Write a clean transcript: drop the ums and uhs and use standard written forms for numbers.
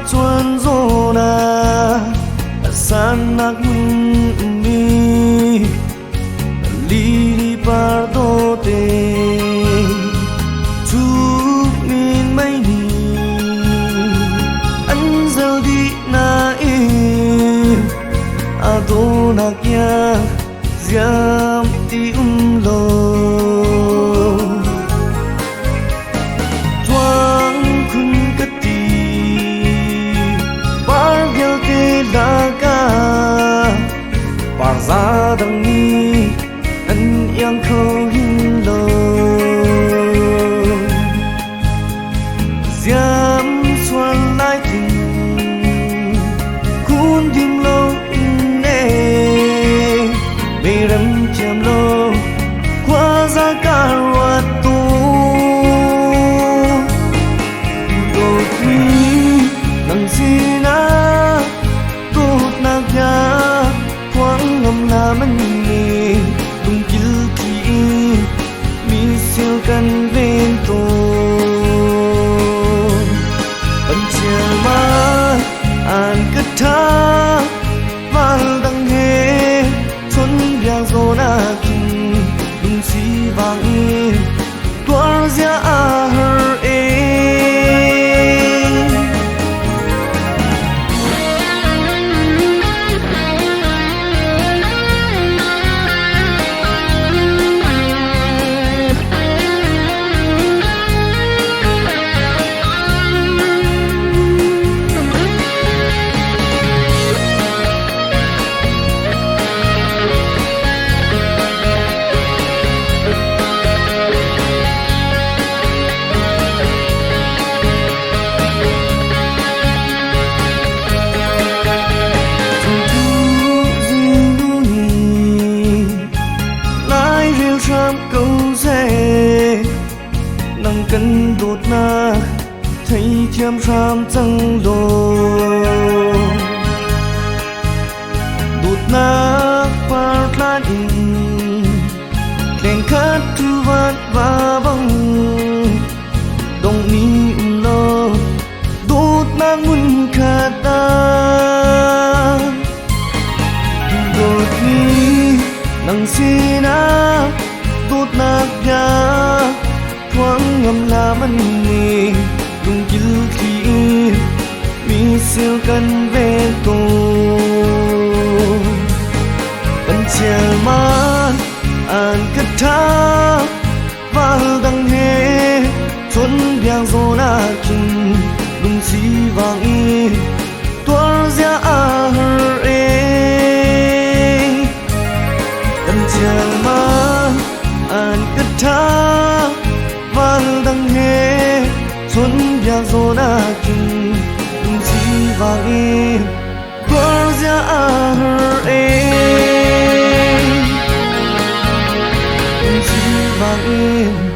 chuan zona sanak mi li pardo te chu min mai ni anzal di na e adona kya ziam ti lo tuang kun kati bargel te laga barza dang ni an yang ko hin lo ziam suan lai tin kun dim lo ne me ram cham lo kwa za karwa tu do ni nang sina tu na ya quang ngam la man ni dung kil ki mi siêu kan ven to ban chia ma an ka tha wal dang he chun yang zo na kin dung si bang tuar zia a her e nang cần đột na thấy thiam ram chẳng lo đột na part lan in keng khát tu vát va bang dong ni lo đột na mun khata đột ni nang sina đột na ga quang ngam la man ni dung kil ki mi siêu kan ve to ban chia man an ka tha wal dang he chun biang zo na kin dung si wang i tuar zia a her e ban chia man an ka tha wal dang he chun biang zo na kin dung si wang i tuar zia a her e dung si wang i